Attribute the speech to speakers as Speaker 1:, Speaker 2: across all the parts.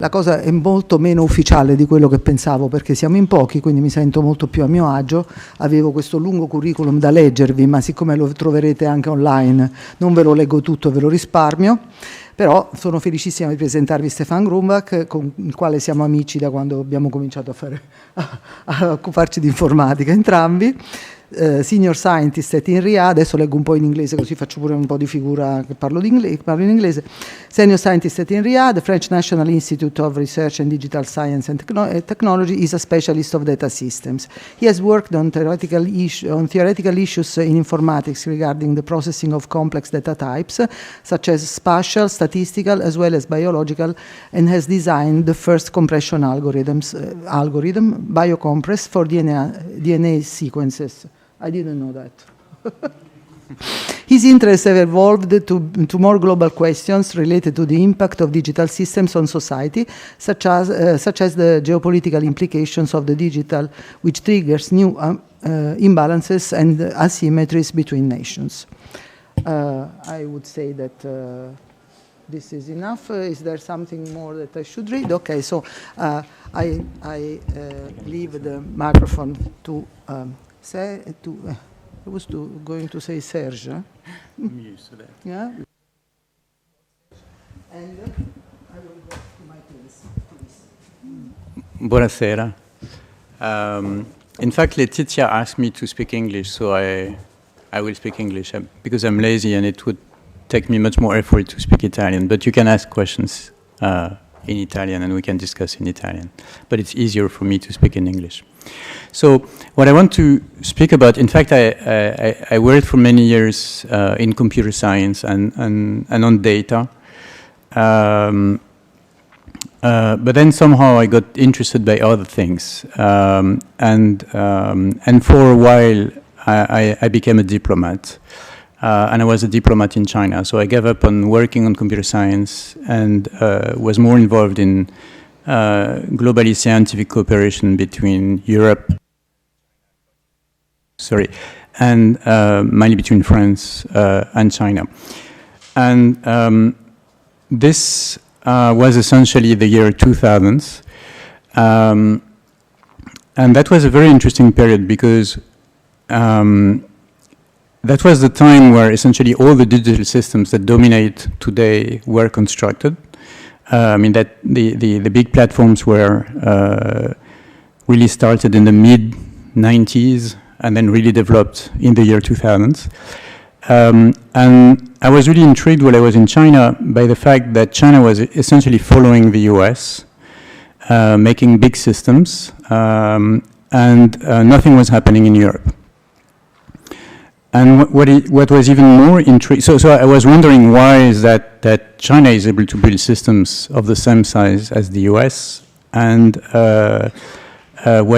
Speaker 1: La cosa è molto meno ufficiale di quello che pensavo, perché siamo in pochi, quindi mi sento molto più a mio agio. Avevo questo lungo curriculum da leggervi, ma siccome lo troverete anche online, non ve lo leggo tutto, ve lo risparmio. Però sono felicissima di presentarvi Stephane Grumbach, con il quale siamo amici da quando abbiamo cominciato a occuparci di informatica entrambi. Senior Scientist at INRIA, adesso leggo un po' in inglese così faccio pure un po' di figura che parlo in inglese. Senior Scientist at INRIA, the French National Institute of Research and Digital Science and Technology, is a specialist of data systems. He has worked on theoretical issues in informatics regarding the processing of complex data types, such as spatial, statistical, as well as biological, and has designed the first compression algorithm, BioCompress, for DNA sequences. I didn't know that. His interests have evolved to more global questions related to the impact of digital systems on society, such as the geopolitical implications of the digital, which triggers new imbalances and asymmetries between nations. I would say that this is enough. Is there something more that I should read? Okay, so I leave the microphone to I was going to say Serge.
Speaker 2: I'm used to that.
Speaker 1: Yeah. And I will go to my place, please.
Speaker 2: Buonasera. In fact, Letizia asked me to speak English, so I will speak English because I'm lazy and it would take me much more effort to speak Italian. But you can ask questions in Italian and we can discuss in Italian. But it's easier for me to speak in English. So what I want to speak about, in fact, I worked for many years in computer science and on data. But then somehow I got interested by other things. And for a while, I became a diplomat. And I was a diplomat in China. So I gave up on working on computer science and was more involved in globally scientific cooperation between Europe, and mainly between France and China. And this was essentially the year 2000. And that was a very interesting period because that was the time where essentially all the digital systems that dominate today were constructed. I mean that the big platforms were really started in the mid-90s and then really developed in the year 2000. And I was really intrigued while I was in China by the fact that China was essentially following the US, making big systems, and nothing was happening in Europe. And what was even more intriguing, so I was wondering why is that China is able to build systems of the same size as the US, and why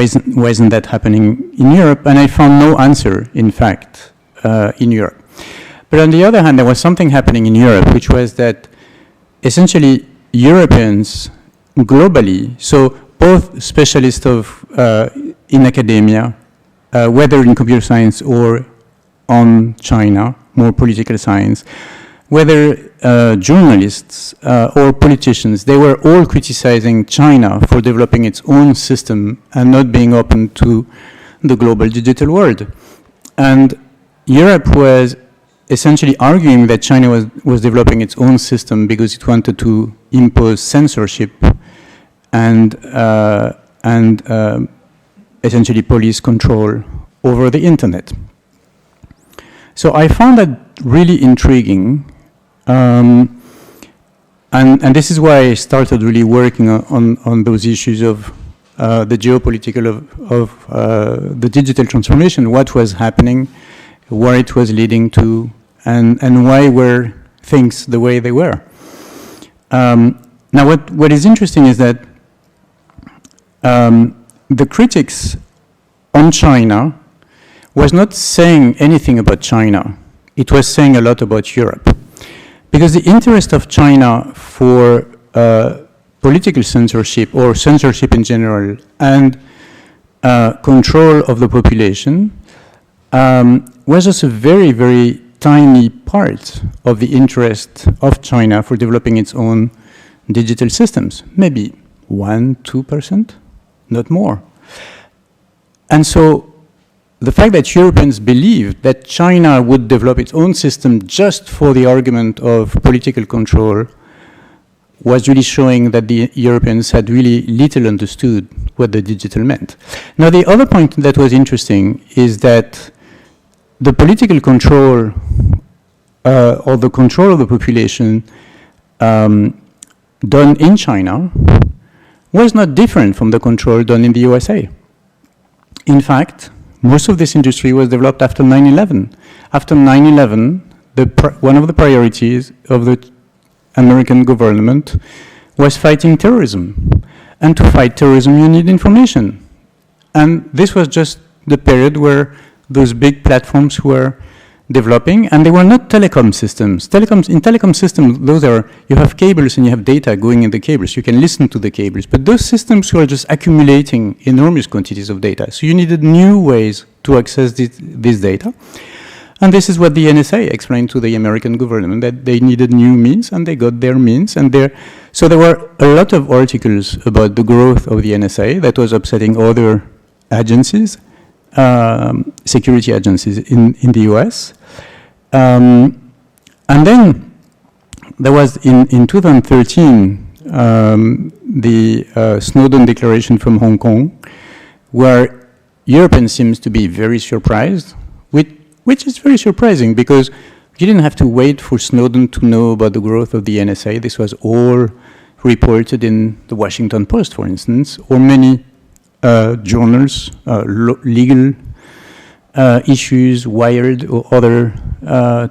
Speaker 2: isn't that happening in Europe? And I found no answer, in fact, in Europe. But on the other hand, there was something happening in Europe, which was that essentially Europeans globally, so both specialists in academia, whether in computer science or on China, more political science, whether journalists or politicians, they were all criticizing China for developing its own system and not being open to the global digital world. And Europe was essentially arguing that China was developing its own system because it wanted to impose censorship and essentially police control over the internet. So I found that really intriguing, and this is why I started really working on those issues of the geopolitical of the digital transformation, what was happening, where it was leading to, and why were things the way they were. Now what is interesting is that the critics on China was not saying anything about China. It was saying a lot about Europe. Because the interest of China for political censorship or censorship in general and control of the population was just a very, very tiny part of the interest of China for developing its own digital systems, maybe 1-2%, not more. And so the fact that Europeans believed that China would develop its own system just for the argument of political control was really showing that the Europeans had really little understood what the digital meant. Now, the other point that was interesting is that the political control or the control of the population done in China was not different from the control done in the USA. In fact, most of this industry was developed after 9/11. After 9/11, one of the priorities of the American government was fighting terrorism. And to fight terrorism, you need information. And this was just the period where those big platforms were developing, and they were not telecom systems. In telecom systems, you have cables and you have data going in the cables. You can listen to the cables, but those systems were just accumulating enormous quantities of data. So you needed new ways to access this data. And this is what the NSA explained to the American government, that they needed new means, and they got their means. So there were a lot of articles about the growth of the NSA that was upsetting other agencies, security agencies in the US. And then there was, in 2013, the Snowden declaration from Hong Kong, where Europeans seems to be very surprised, which is very surprising because you didn't have to wait for Snowden to know about the growth of the NSA. This was all reported in the Washington Post, for instance, or many journals, legal issues, Wired, or other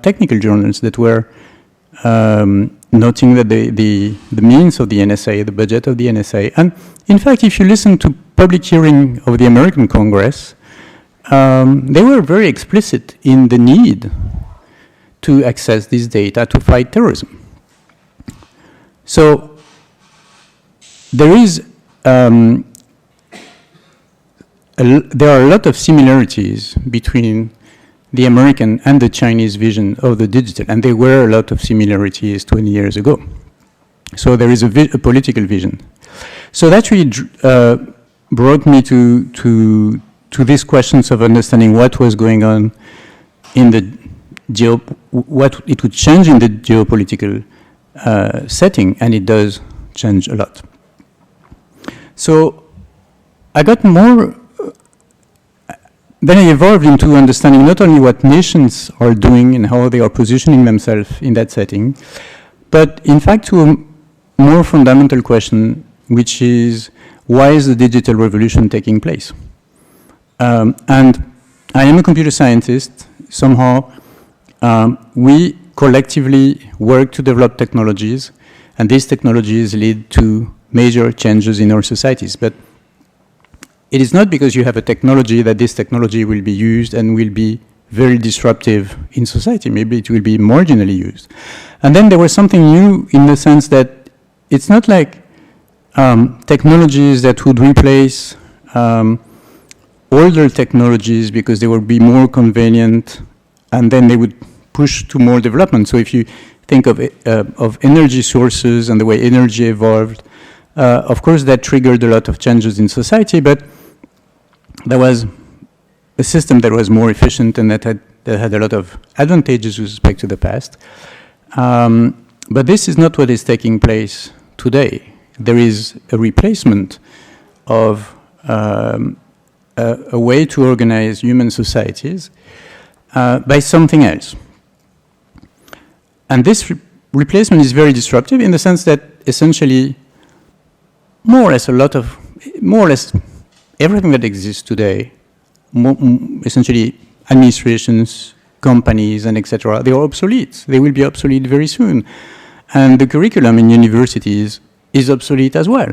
Speaker 2: technical journals that were noting that the means of the NSA, the budget of the NSA, and in fact, if you listen to public hearing of the American Congress, they were very explicit in the need to access this data to fight terrorism. So there are a lot of similarities between the American and the Chinese vision of the digital, and there were a lot of similarities 20 years ago. So there is a political vision. So that really brought me to these questions of understanding what was going on in the what it would change in the geopolitical setting, and it does change a lot. So I got more. Then I evolved into understanding not only what nations are doing and how they are positioning themselves in that setting, but in fact to a more fundamental question, which is, why is the digital revolution taking place? And I am a computer scientist. Somehow we collectively work to develop technologies, and these technologies lead to major changes in our societies. But it is not because you have a technology that this technology will be used and will be very disruptive in society. Maybe it will be marginally used. And then there was something new in the sense that it's not like technologies that would replace older technologies because they would be more convenient, and then they would push to more development. So if you think of energy sources and the way energy evolved, of course that triggered a lot of changes in society, but there was a system that was more efficient and that had a lot of advantages with respect to the past. But this is not what is taking place today. There is a replacement of a way to organize human societies by something else. And this replacement is very disruptive in the sense that essentially more or less everything that exists today, essentially administrations, companies, and etc., they are obsolete. They will be obsolete very soon. And the curriculum in universities is obsolete as well.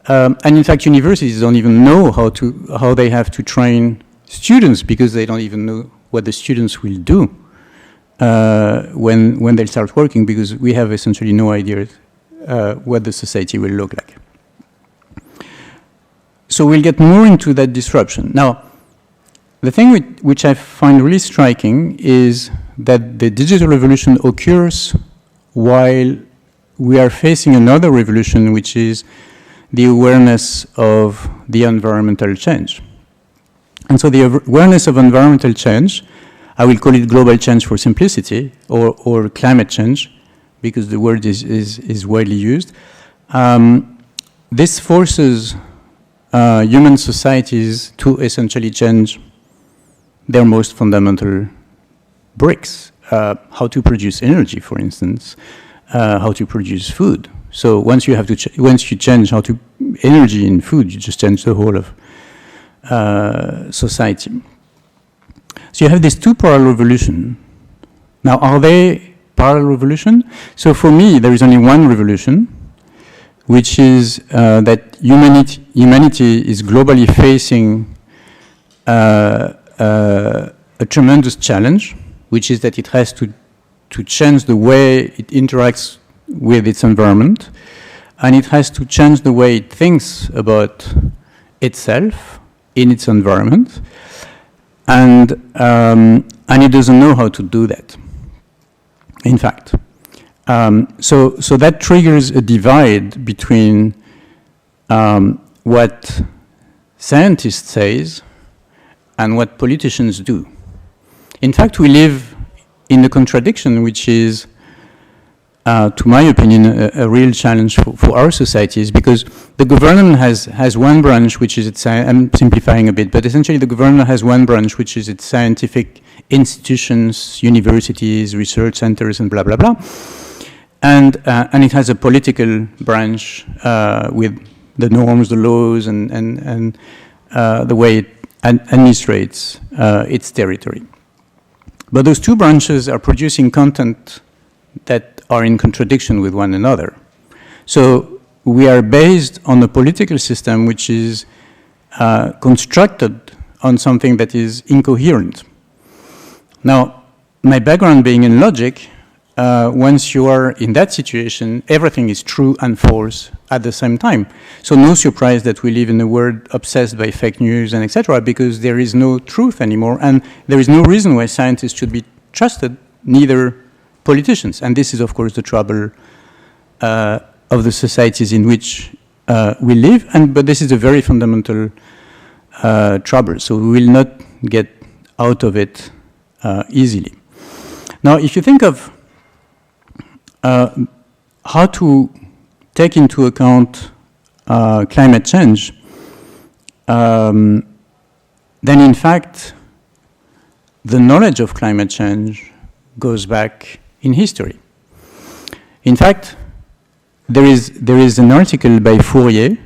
Speaker 2: And in fact, universities don't even know how they have to train students, because they don't even know what the students will do when they start working, because we have essentially no idea what the society will look like. So we'll get more into that disruption. Now, the thing which I find really striking is that the digital revolution occurs while we are facing another revolution, which is the awareness of the environmental change. And so the awareness of environmental change, I will call it global change for simplicity, or climate change, because the word is widely used. This forces human societies to essentially change their most fundamental bricks. How to produce energy, for instance, how to produce food. So once you change how to energy in food, you just change the whole of society. So you have these two parallel revolutions. Now, are they parallel revolution? So for me, there is only one revolution, which is that humanity is globally facing a tremendous challenge, which is that it has to change the way it interacts with its environment, and it has to change the way it thinks about itself in its environment, and it doesn't know how to do that, in fact. So that triggers a divide between what scientists say and what politicians do. In fact, we live in a contradiction which is, to my opinion, a real challenge for our societies, because the government has one branch, which is its, I'm simplifying a bit, but essentially the government has one branch, which is its scientific institutions, universities, research centers, and blah, blah, blah. And it has a political branch with the norms, the laws, and the way it administrates its territory. But those two branches are producing content that are in contradiction with one another. So we are based on a political system which is constructed on something that is incoherent. Now, my background being in logic, once you are in that situation, everything is true and false at the same time. So no surprise that we live in a world obsessed by fake news and etc., because there is no truth anymore, and there is no reason why scientists should be trusted, neither politicians. And this is, of course, the trouble of the societies in which we live, but this is a very fundamental trouble, so we will not get out of it easily. Now, if you think of how to take into account climate change, then in fact, the knowledge of climate change goes back in history. In fact, there is an article by Fourier,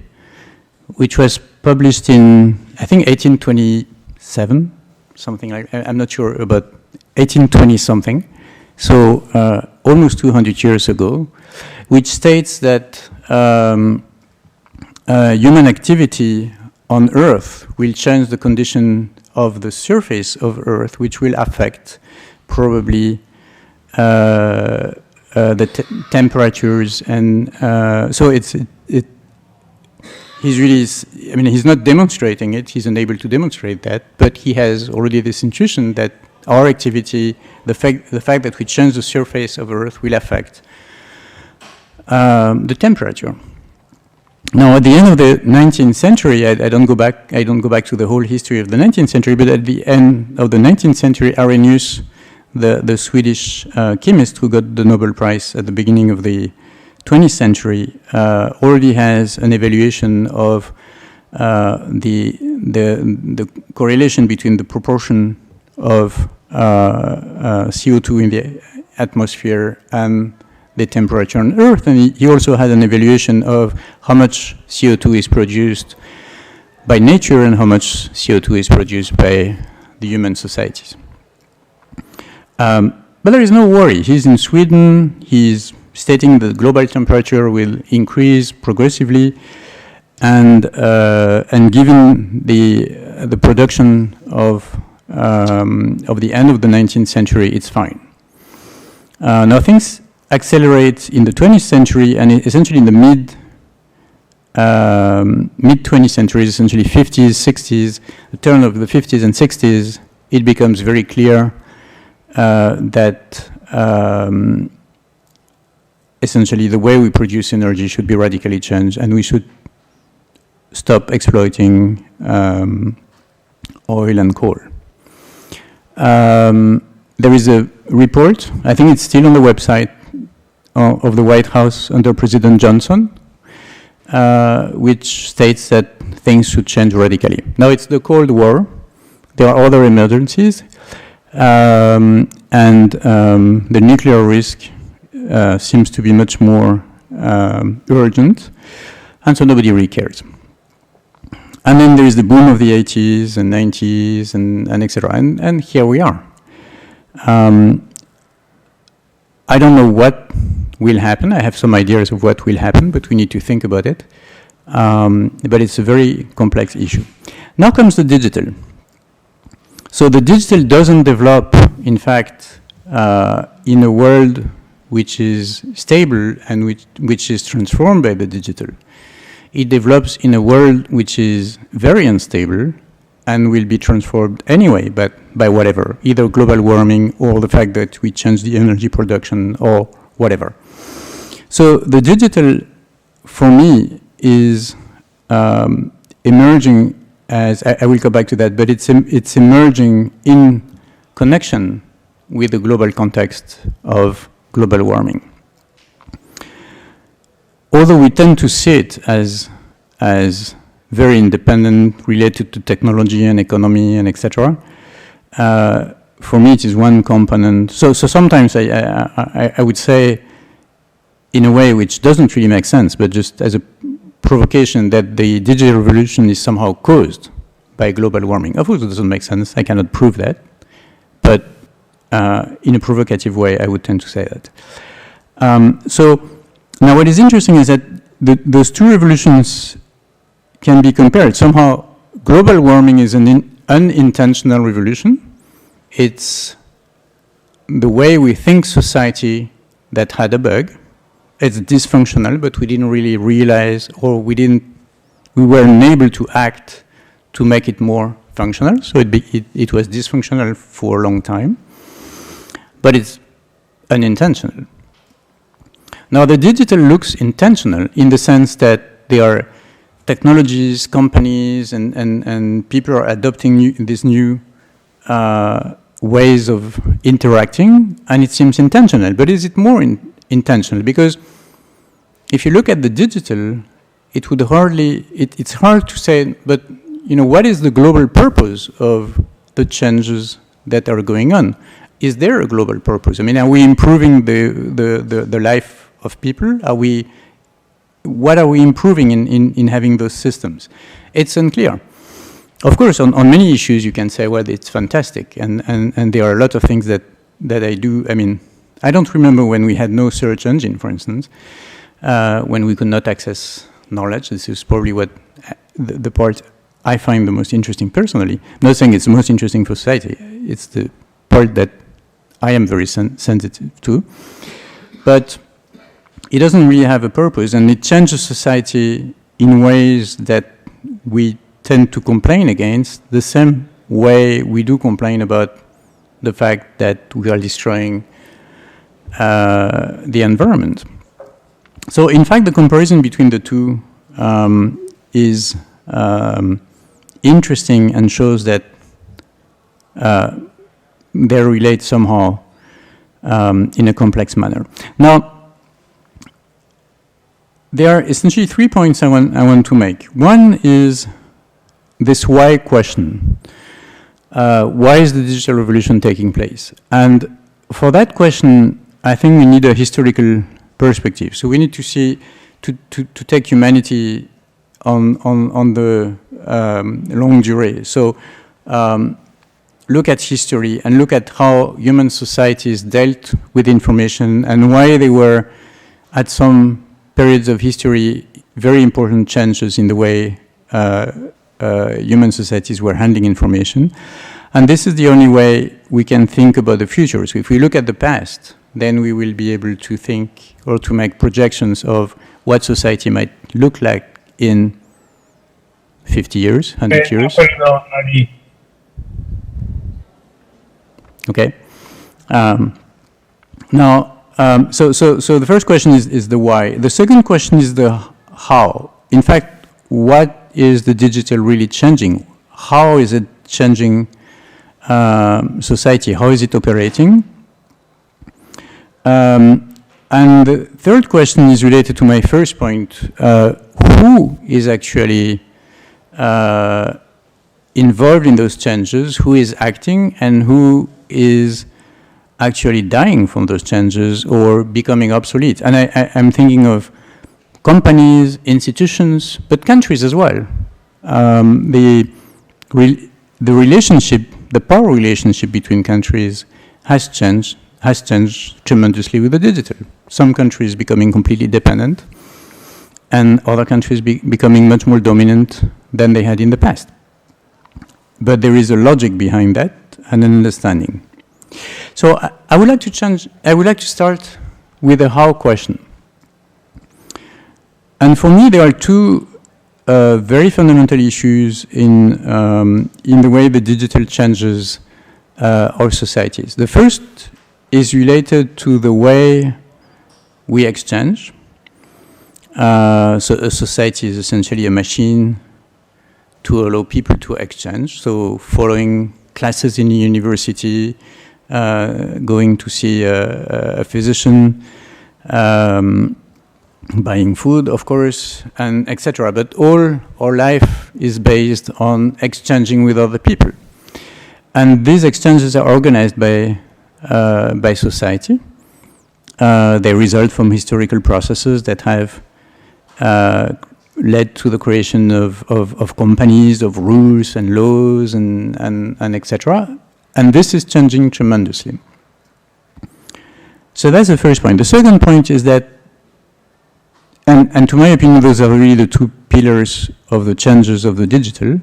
Speaker 2: which was published in, I think, 1827, something like, I'm not sure, about 1820 something. So almost 200 years ago, which states that human activity on Earth will change the condition of the surface of Earth, which will affect probably the temperatures, and so he's really, I mean, he's not demonstrating it, he's unable to demonstrate that, but he has already this intuition that our activity, the fact that we change the surface of Earth will affect the temperature. Now, at the end of the 19th century, I don't go back to the whole history of the 19th century, but at the end of the 19th century, Arrhenius, the Swedish chemist who got the Nobel Prize at the beginning of the 20th century, already has an evaluation of the correlation between the proportion of CO2 in the atmosphere and the temperature on Earth, and he also had an evaluation of how much CO2 is produced by nature and how much CO2 is produced by the human societies. But there is no worry. He's in Sweden. He's stating the global temperature will increase progressively, and given the production of the end of the 19th century, it's fine. Now things accelerate in the 20th century, and essentially in the mid 20th century, essentially 50s, 60s, the turn of the 50s and 60s, it becomes very clear that essentially the way we produce energy should be radically changed, and we should stop exploiting oil and coal. There is a report, I think it's still on the website of the White House under President Johnson, which states that things should change radically. Now, it's the Cold War. There are other emergencies, and the nuclear risk seems to be much more urgent, and so nobody really cares. And then there is the boom of the 80s and 90s and etc. And here we are. I don't know what will happen. I have some ideas of what will happen, but we need to think about it. But it's a very complex issue. Now comes the digital. So the digital doesn't develop, in fact, in a world which is stable and which is transformed by the digital. It develops in a world which is very unstable and will be transformed anyway, but by whatever, either global warming or the fact that we change the energy production or whatever. So the digital, for me, is emerging as, I will go back to that, but it's emerging in connection with the global context of global warming. Although we tend to see it as very independent, related to technology and economy and etc., for me it is one component. So sometimes I would say, in a way which doesn't really make sense, but just as a provocation, that the digital revolution is somehow caused by global warming. Of course it doesn't make sense, I cannot prove that, but in a provocative way I would tend to say that. So now what is interesting is that those two revolutions can be compared. Somehow global warming is an unintentional revolution. It's the way we think society that had a bug. It's dysfunctional, but we didn't really realize, or we weren't able to act to make it more functional. So it was dysfunctional for a long time, but it's unintentional. Now the digital looks intentional in the sense that there are technologies, companies, and people are adopting these new ways of interacting, and it seems intentional. But is it more intentional? Because if you look at the digital, it would hardly, it's hard to say, but you know, what is the global purpose of the changes that are going on? Is there a global purpose? I mean, are we improving the life of people? What are we improving in having those systems? It's unclear. Of course, on many issues you can say, well, it's fantastic, and there are a lot of things that I do. I mean, I don't remember when we had no search engine, for instance, when we could not access knowledge. This is probably what the part I find the most interesting personally. I'm not saying it's the most interesting for society. It's the part that I am very sensitive to. But it doesn't really have a purpose, and it changes society in ways that we tend to complain against, the same way we do complain about the fact that we are destroying the environment. So in fact, the comparison between the two is interesting and shows that they relate somehow in a complex manner. Now, there are essentially 3 points I want to make. One is this why question. Why is the digital revolution taking place? And for that question, I think we need a historical perspective. So we need to see, to take humanity on the long durée. So look at history and look at how human societies dealt with information and why they were, at some periods of history, very important changes in the way human societies were handling information. And this is the only way we can think about the future. So if we look at the past, then we will be able to think or to make projections of what society might look like in 50 years, 100 years. Okay. Now, So the first question is the why. The second question is the how. In fact, what is the digital really changing? How is it changing society? How is it operating? And the third question is related to my first point. Who is actually involved in those changes? Who is acting, and who is actually dying from those changes or becoming obsolete? And I'm thinking of companies, institutions, but countries as well. The relationship, the power relationship between countries has changed tremendously with the digital. Some countries becoming completely dependent, and other countries becoming much more dominant than they had in the past. But there is a logic behind that and an understanding. So I would like to start with the how question. And for me, there are two very fundamental issues in the way the digital changes our societies. The first is related to the way we exchange. So a society is essentially a machine to allow people to exchange. So following classes in the university, going to see a physician, buying food, of course, and etc. But all our life is based on exchanging with other people. And these exchanges are organized by society. They result from historical processes that have led to the creation of companies, of rules and laws and etc. And this is changing tremendously. So that's the first point. The second point is that, and to my opinion, those are really the two pillars of the changes of the digital.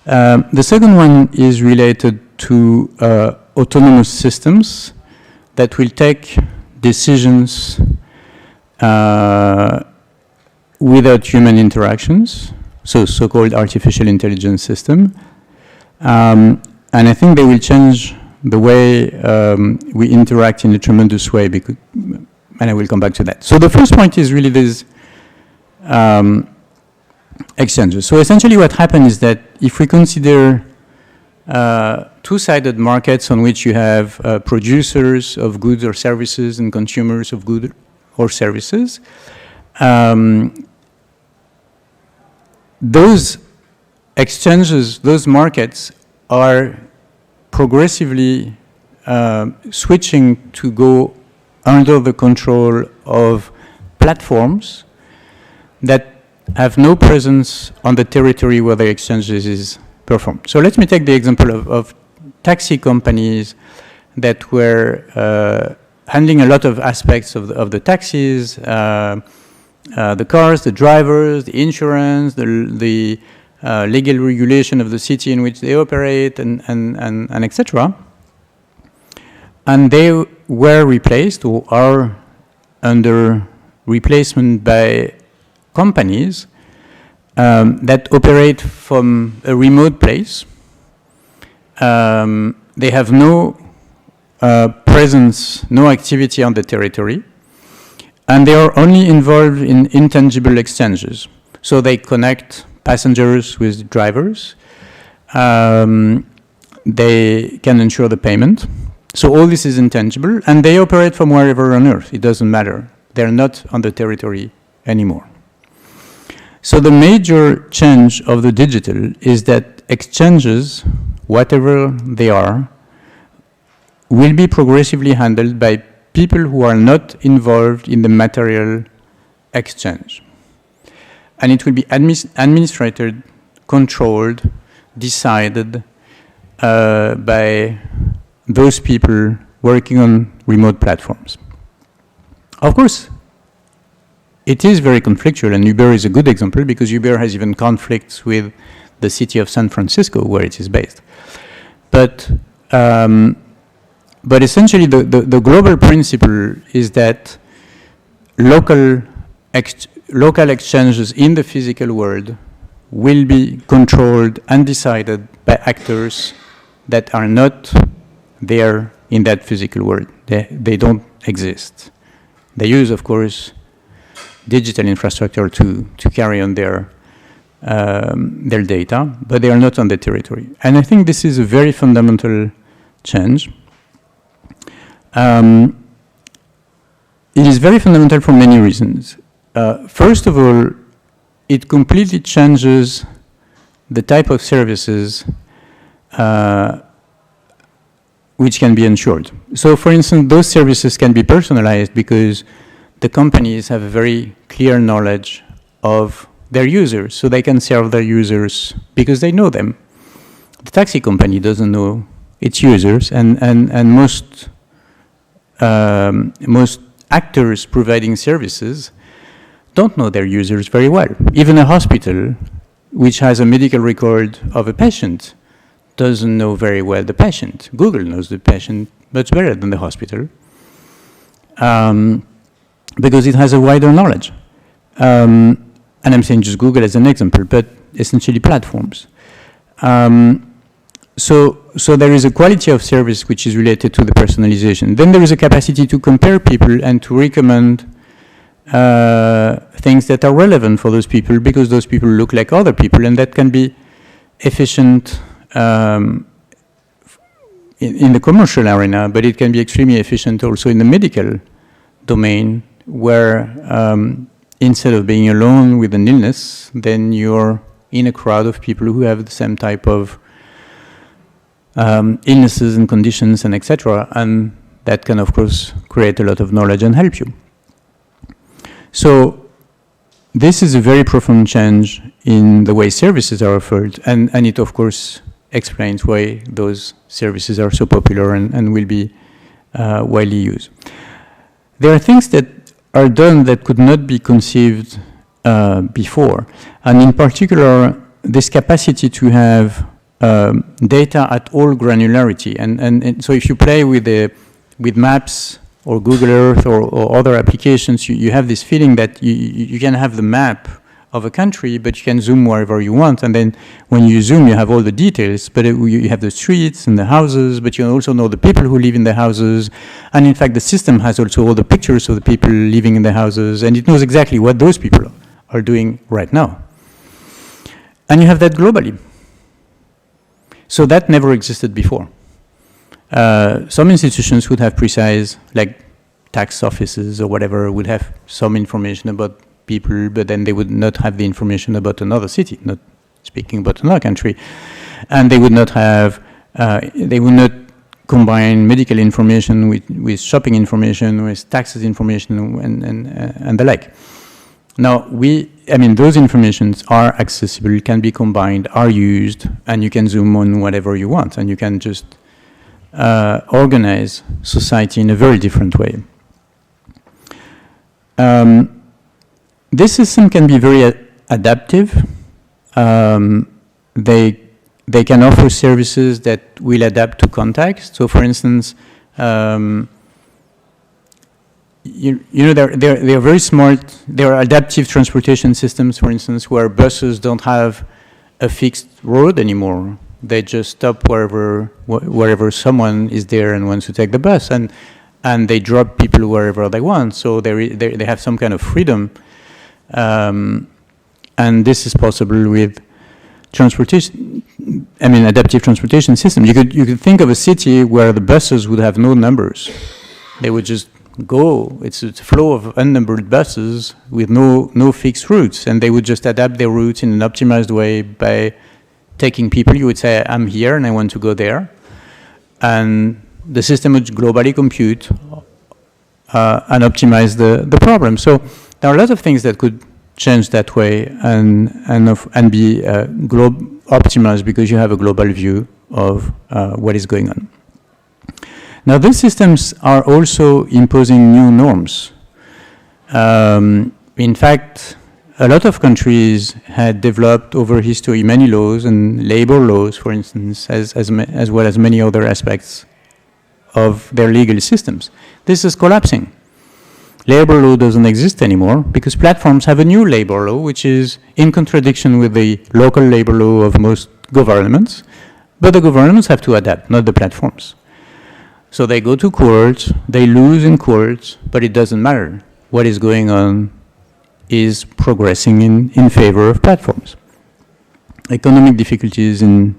Speaker 2: The second one is related to autonomous systems that will take decisions without human interactions, so-called artificial intelligence system. And I think they will change the way we interact in a tremendous way, because, and I will come back to that. So the first point is really these exchanges. So essentially what happened is that if we consider two-sided markets on which you have producers of goods or services and consumers of goods or services, those exchanges, those markets are progressively switching to go under the control of platforms that have no presence on the territory where the exchanges is performed. So let me take the example of taxi companies that were handling a lot of aspects of the taxis, the cars, the drivers, the insurance, the legal regulation of the city in which they operate, and etc. And they were replaced, or are under replacement, by companies that operate from a remote place. They have no presence, no activity on the territory, and they are only involved in intangible exchanges. So they connect passengers with drivers. They can ensure the payment. So all this is intangible, and they operate from wherever on Earth. It doesn't matter. They're not on the territory anymore. So the major change of the digital is that exchanges, whatever they are, will be progressively handled by people who are not involved in the material exchange. And it will be administrated, controlled, decided by those people working on remote platforms. Of course, it is very conflictual, and Uber is a good example, because Uber has even conflicts with the city of San Francisco, where it is based. But essentially, the global principle is that local exchanges in the physical world will be controlled and decided by actors that are not there in that physical world. They don't exist. They use, of course, digital infrastructure to carry on their data, but they are not on the territory. And I think this is a very fundamental change. It is very fundamental for many reasons. First of all, it completely changes the type of services which can be ensured. So, for instance, those services can be personalized because the companies have a very clear knowledge of their users, so they can serve their users because they know them. The taxi company doesn't know its users, and most actors providing services don't know their users very well. Even a hospital, which has a medical record of a patient, doesn't know very well the patient. Google knows the patient much better than the hospital because it has a wider knowledge. And I'm saying just Google as an example, but essentially platforms. So there is a quality of service which is related to the personalization. Then there is a capacity to compare people and to recommend things that are relevant for those people because those people look like other people, and that can be efficient in the commercial arena, but it can be extremely efficient also in the medical domain, where instead of being alone with an illness, then you're in a crowd of people who have the same type of illnesses and conditions and etc. And that can, of course, create a lot of knowledge and help you. So this is a very profound change in the way services are offered, and it, of course, explains why those services are so popular and will be widely used. There are things that are done that could not be conceived before, and in particular, this capacity to have data at all granularity. And so if you play with maps or Google Earth or other applications, you have this feeling that you can have the map of a country, but you can zoom wherever you want. And then when you zoom, you have all the details, but you have the streets and the houses, but you also know the people who live in the houses. And in fact, the system has also all the pictures of the people living in the houses, and it knows exactly what those people are doing right now. And you have that globally. So that never existed before. Some institutions would have precise, like tax offices or whatever, would have some information about people, but then they would not have the information about another city, not speaking about another country. And they would not have, they would not combine medical information with shopping information, with taxes information, and the like. Now, those informations are accessible, can be combined, are used, and you can zoom on whatever you want, and you can just organize society in a very different way. This system can be very adaptive. They can offer services that will adapt to context. So, for instance, they're very smart. There are adaptive transportation systems, for instance, where buses don't have a fixed road anymore. They just stop wherever someone is there and wants to take the bus, and they drop people wherever they want. So they have some kind of freedom, and this is possible with adaptive transportation systems. You could think of a city where the buses would have no numbers. They would just go. It's a flow of unnumbered buses with no fixed routes, and they would just adapt their routes in an optimized way by taking people. You would say, I'm here and I want to go there. And the system would globally compute and optimize the problem. So there are a lot of things that could change that way and be optimized because you have a global view of what is going on. Now, these systems are also imposing new norms. In fact, a lot of countries had developed over history many laws, and labor laws, for instance, as well as many other aspects of their legal systems. This is collapsing. Labor law doesn't exist anymore because platforms have a new labor law, which is in contradiction with the local labor law of most governments, but the governments have to adapt, not the platforms. So they go to court, they lose in court, but it doesn't matter. What is going on is progressing in favor of platforms. Economic difficulties in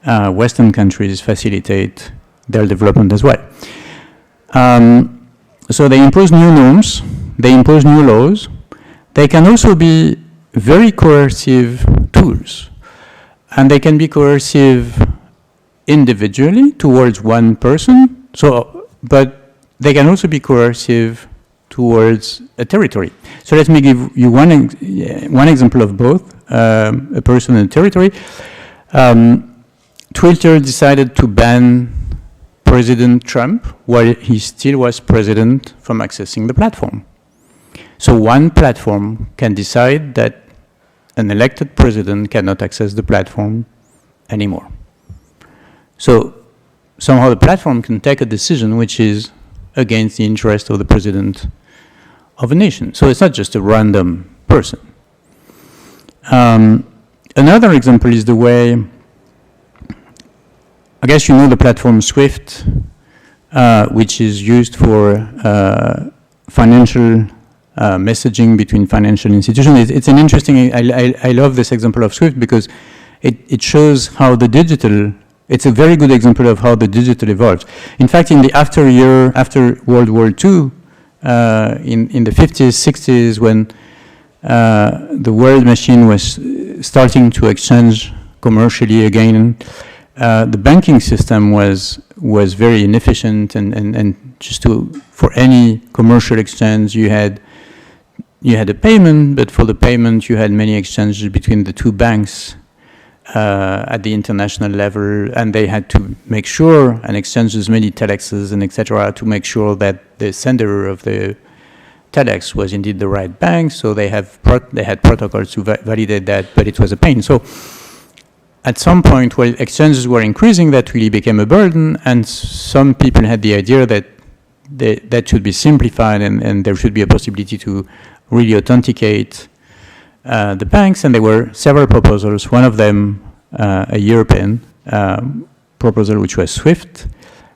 Speaker 2: Western countries facilitate their development as well. So they impose new norms, they impose new laws. They can also be very coercive tools. And they can be coercive individually towards one person, but they can also be coercive towards a territory. So let me give you one example of both, a person and a territory. Twitter decided to ban President Trump while he still was president from accessing the platform. So one platform can decide that an elected president cannot access the platform anymore. So somehow the platform can take a decision which is against the interest of the president of a nation. So it's not just a random person. Another example is the way, I guess you know the platform SWIFT, which is used for financial messaging between financial institutions. It's an interesting, I love this example of SWIFT because it shows how the digital, it's a very good example of how the digital evolves. In fact, in the after World War II, in the 50s, 60s, when the world machine was starting to exchange commercially again, the banking system was very inefficient, and just for any commercial exchange you had a payment, but for the payment you had many exchanges between the two banks at the international level, and they had to make sure and exchange as many telexes and etc. to make sure that the sender of the telex was indeed the right bank. So they had protocols to validate that, but it was a pain. So at some point, while exchanges were increasing, that really became a burden, and some people had the idea that that should be simplified, and there should be a possibility to really authenticate the banks, and there were several proposals. One of them, a European proposal, which was SWIFT,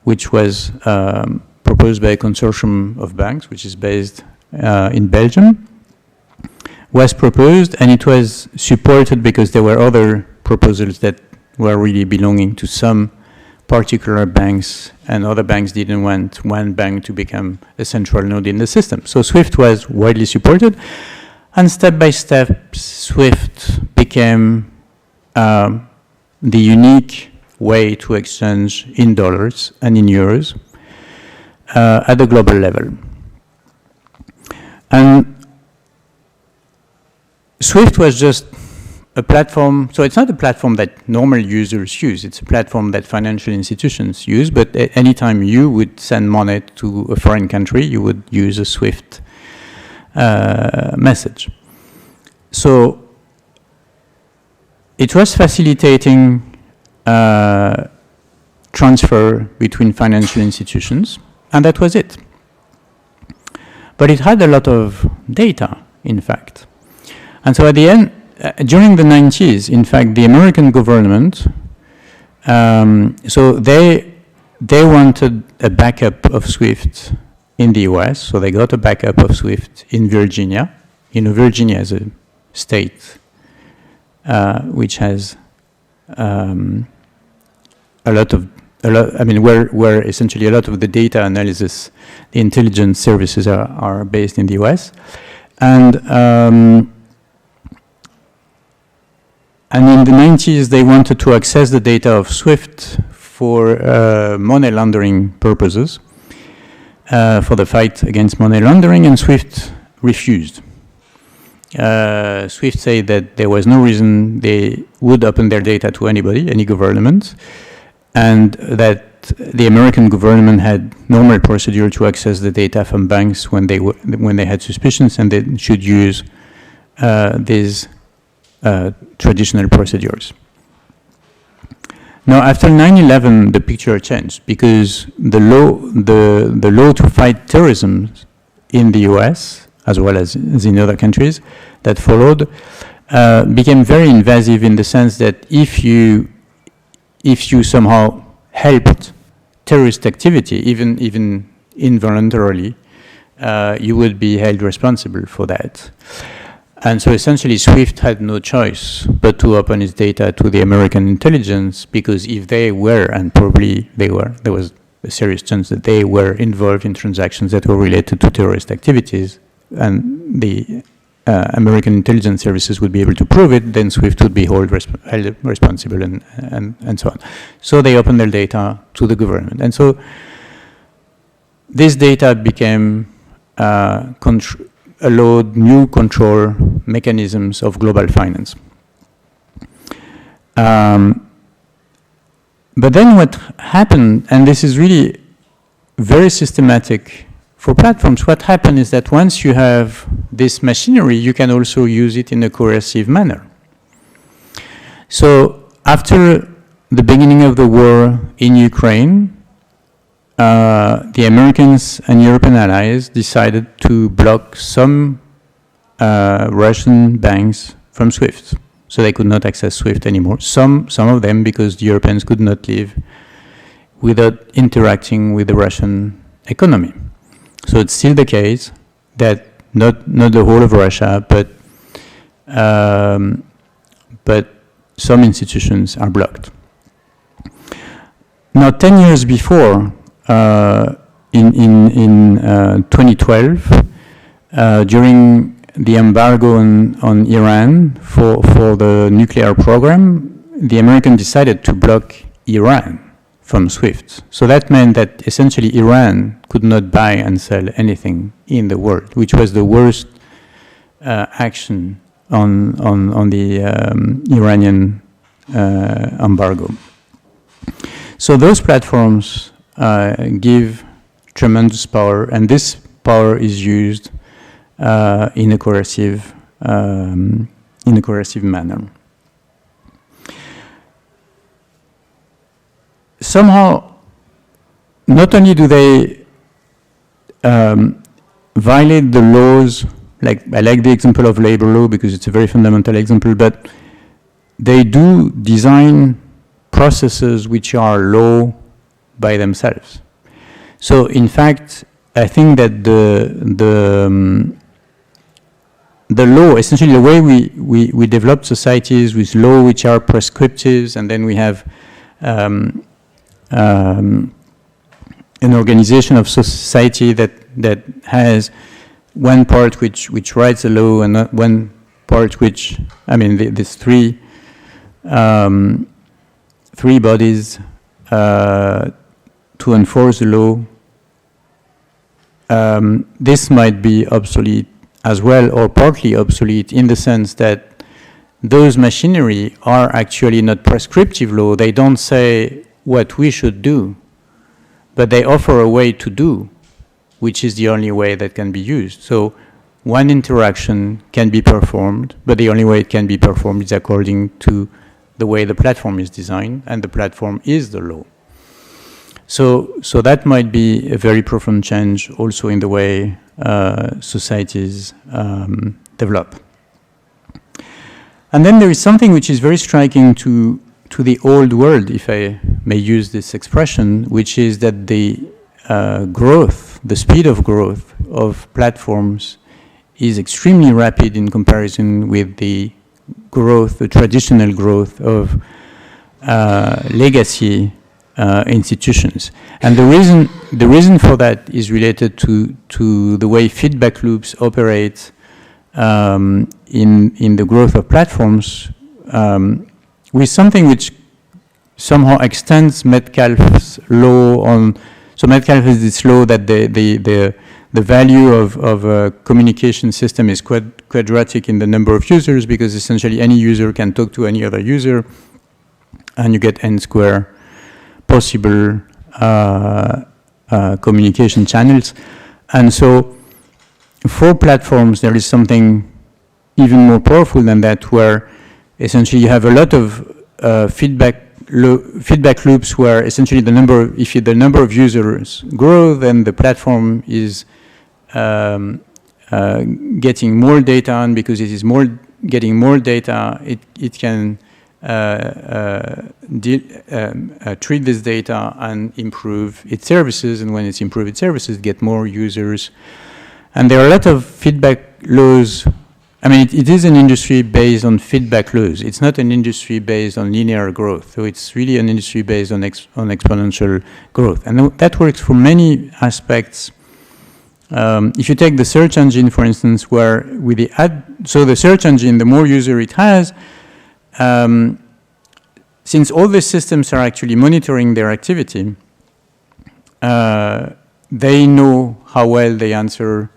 Speaker 2: which was proposed by a consortium of banks, which is based in Belgium, was proposed, and it was supported because there were other proposals that were really belonging to some particular banks, and other banks didn't want one bank to become a central node in the system. So SWIFT was widely supported, and step by step, SWIFT became the unique way to exchange in dollars and in euros at the global level. And SWIFT was just a platform, so it's not a platform that normal users use, it's a platform that financial institutions use, but anytime you would send money to a foreign country, you would use a SWIFT message. So it was facilitating transfer between financial institutions, and that was it. But it had a lot of data, in fact. And so at the end, during the 90s, in fact, the American government, so they wanted a backup of SWIFT in the US, so they got a backup of SWIFT in Virginia. You know, Virginia is a state which has where essentially a lot of the data analysis, the intelligence services are based in the US. And in the 90s, they wanted to access the data of SWIFT for money laundering purposes, for the fight against money laundering, and SWIFT refused. SWIFT said that there was no reason they would open their data to anybody, any government, and that the American government had normal procedure to access the data from banks when they had suspicions, and they should use these traditional procedures. Now, after 9/11, the picture changed because the law to fight terrorism in the US, as well as in other countries that followed, became very invasive in the sense that if you somehow helped terrorist activity, even involuntarily, you would be held responsible for that. And so essentially SWIFT had no choice but to open its data to the American intelligence, because if they were, and probably they were, there was a serious chance that they were involved in transactions that were related to terrorist activities, and the American intelligence services would be able to prove it, then SWIFT would be held responsible and so on. So they opened their data to the government. And so this data became allowed new control mechanisms of global finance. But then what happened, and this is really very systematic for platforms, what happened is that once you have this machinery, you can also use it in a coercive manner. So after the beginning of the war in Ukraine, the Americans and European allies decided to block some Russian banks from SWIFT. So they could not access SWIFT anymore. Some of them because the Europeans could not live without interacting with the Russian economy. So it's still the case that not the whole of Russia, but some institutions are blocked. Now, 10 years before, in 2012, during the embargo on Iran for the nuclear program, the Americans decided to block Iran from SWIFT. So that meant that essentially Iran could not buy and sell anything in the world, which was the worst action on the Iranian embargo. So those platforms give tremendous power, and this power is used in a coercive manner. Somehow, not only do they violate the laws, like I like the example of labor law because it's a very fundamental example, but they do design processes which are law by themselves. So in fact, I think that the law, essentially the way we develop societies with law which are prescriptive, and then we have an organization of society that has one part which writes the law and one part which, I mean, these three bodies to enforce the law. This might be obsolete as well, or partly obsolete, in the sense that those machinery are actually not prescriptive law. They don't say what we should do, but they offer a way to do, which is the only way that can be used. So one interaction can be performed, but the only way it can be performed is according to the way the platform is designed, and the platform is the law. So that might be a very profound change also in the way societies develop. And then there is something which is very striking to the old world, if I may use this expression, which is that the growth, the speed of growth of platforms is extremely rapid in comparison with the growth, the traditional growth of legacy institutions. And the reason for that is related to the way feedback loops operate in the growth of platforms, with something which somehow extends Metcalfe's law on. So Metcalfe is this law that the value of a communication system is quadratic in the number of users, because essentially any user can talk to any other user, and you get n square possible communication channels. And so for platforms, there is something even more powerful than that, where essentially you have a lot of feedback loops where essentially the number of users grow, then the platform is getting more data, and because it is getting more data, it can treat this data and improve its services, and when it's improved its services, get more users. And there are a lot of feedback laws. I mean, it is an industry based on feedback laws. It's not an industry based on linear growth. So it's really an industry based on exponential growth. And that works for many aspects. If you take the search engine, for instance, where with the so the search engine, the more user it has, since all the systems are actually monitoring their activity, they know how well they answer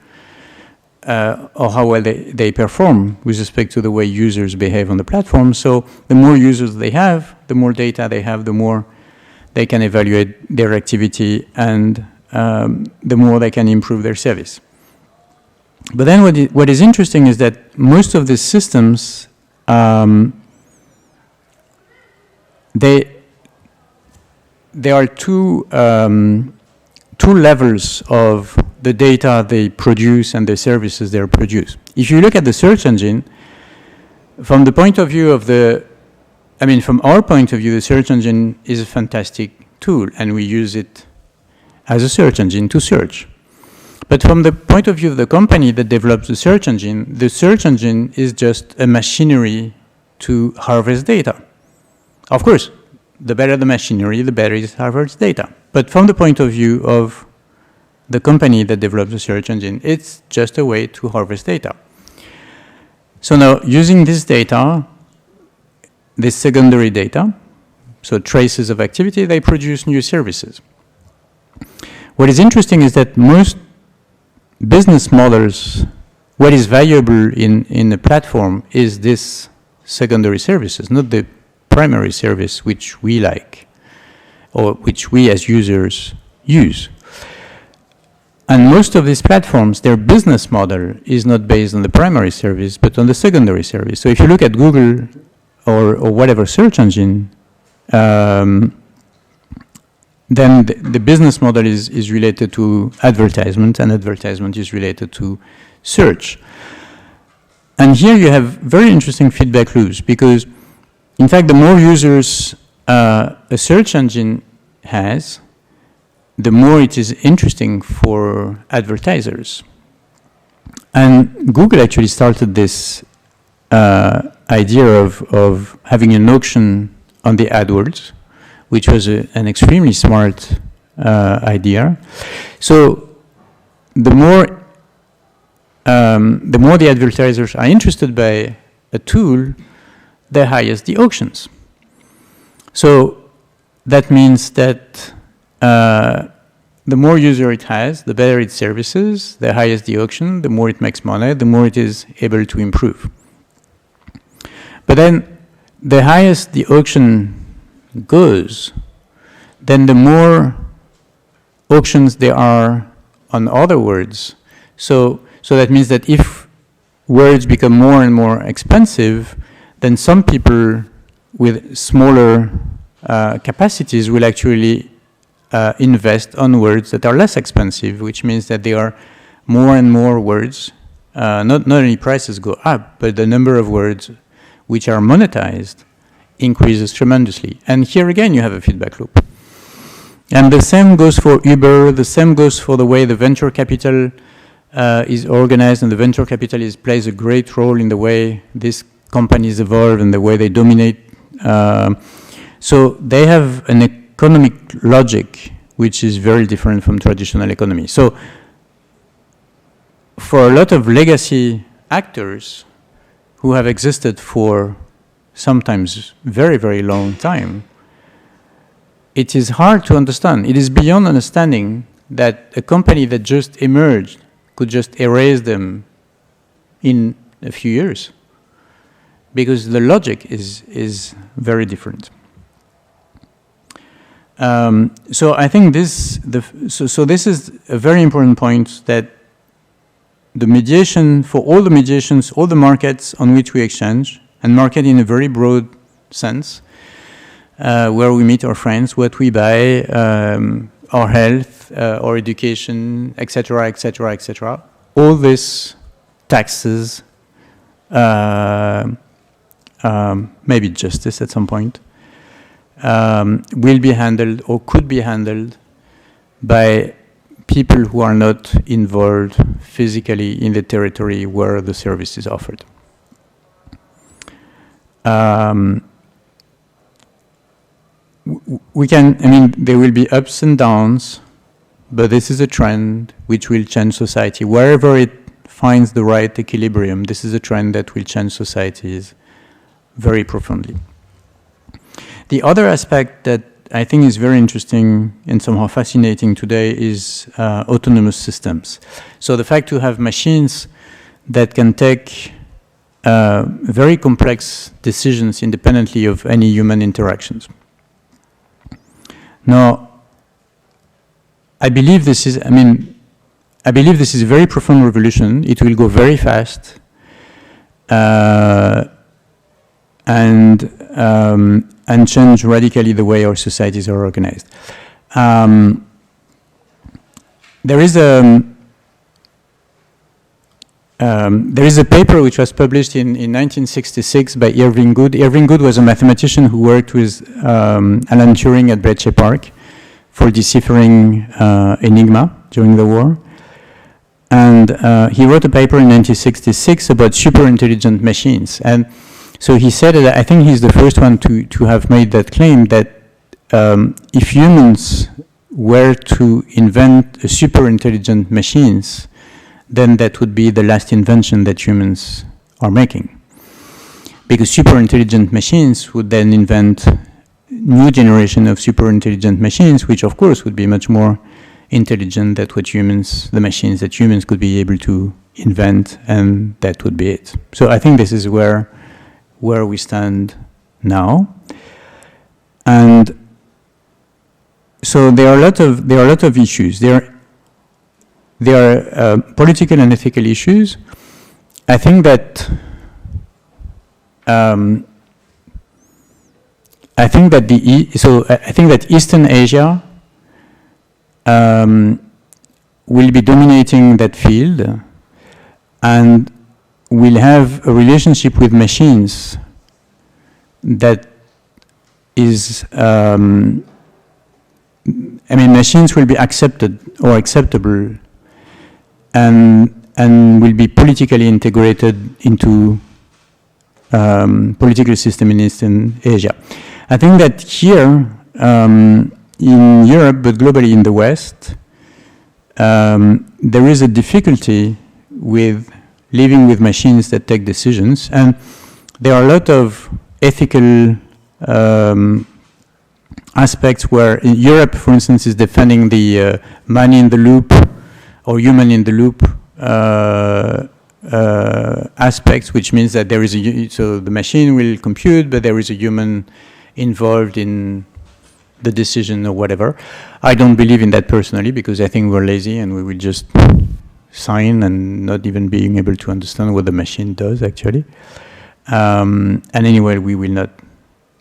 Speaker 2: or how well they perform with respect to the way users behave on the platform. So the more users they have, the more data they have, the more they can evaluate their activity, and the more they can improve their service. But then what is interesting is that most of these systems, there are two levels of the data they produce and the services they produce. If you look at the search engine, from the point of view of from our point of view, the search engine is a fantastic tool, and we use it as a search engine to search. But from the point of view of the company that develops the search engine is just a machinery to harvest data. Of course, the better the machinery, the better it harvests data. But from the point of view of the company that develops the search engine, it's just a way to harvest data. So now, using this data, this secondary data, so traces of activity, they produce new services. What is interesting is that most business models, what is valuable in the platform is this secondary services, not the primary service which we like, or which we as users use. And most of these platforms, their business model is not based on the primary service, but on the secondary service. So if you look at Google or whatever search engine, then the business model is related to advertisement, and advertisement is related to search. And here you have very interesting feedback loops, because in fact, the more users a search engine has, the more it is interesting for advertisers. And Google actually started this idea of having an auction on the AdWords, which was an extremely smart idea. So the more the advertisers are interested by a tool, the higher the auctions. So that means that the more user it has, the better its services, the higher the auction, the more it makes money, the more it is able to improve. But then the highest the auction goes, then the more auctions there are on other words. So that means that if words become more and more expensive, then some people with smaller capacities will actually invest on words that are less expensive, which means that there are more and more words. Not only prices go up, but the number of words which are monetized increases tremendously. And here again, you have a feedback loop. And the same goes for Uber, the same goes for the way the venture capital is organized, and the venture capital plays a great role in the way these companies evolve and the way they dominate. So they have an economic logic which is very different from traditional economy. So for a lot of legacy actors who have existed for sometimes very, very long time, it is hard to understand. It is beyond understanding that a company that just emerged could just erase them in a few years, because the logic is very different. So I think this is a very important point, that the mediation, for all the mediations, all the markets on which we exchange, and market in a very broad sense, where we meet our friends, what we buy, our health, our education, etc., etc., etc. All these taxes, maybe justice at some point, will be handled or could be handled by people who are not involved physically in the territory where the service is offered. There will be ups and downs, but this is a trend which will change society. Wherever it finds the right equilibrium, this is a trend that will change societies very profoundly. The other aspect that I think is very interesting and somehow fascinating today is autonomous systems. So the fact to have machines that can take very complex decisions independently of any human interactions. Now, I believe this is a very profound revolution. It will go very fast, and change radically the way our societies are organized. There is a paper which was published in 1966 by Irving Good. Irving Good was a mathematician who worked with Alan Turing at Bletchley Park for deciphering Enigma during the war. And he wrote a paper in 1966 about super intelligent machines. And so he said that, I think he's the first one to have made that claim, that if humans were to invent super intelligent machines, then that would be the last invention that humans are making. Because super intelligent machines would then invent new generation of super intelligent machines, which of course would be much more intelligent than the machines that humans could be able to invent, and that would be it. So I think this is where we stand now. And so there are a lot of issues. There are political and ethical issues. I think that Eastern Asia will be dominating that field, and will have a relationship with machines that is, machines will be accepted or acceptable, and will be politically integrated into political system in Eastern Asia. I think that here, in Europe, but globally in the West, there is a difficulty with living with machines that take decisions, and there are a lot of ethical aspects where Europe, for instance, is defending the man in the loop or human in the loop aspects, which means that there is so the machine will compute, but there is a human involved in the decision or whatever. I don't believe in that personally, because I think we're lazy and we will just sign and not even being able to understand what the machine does actually. And anyway, we will not.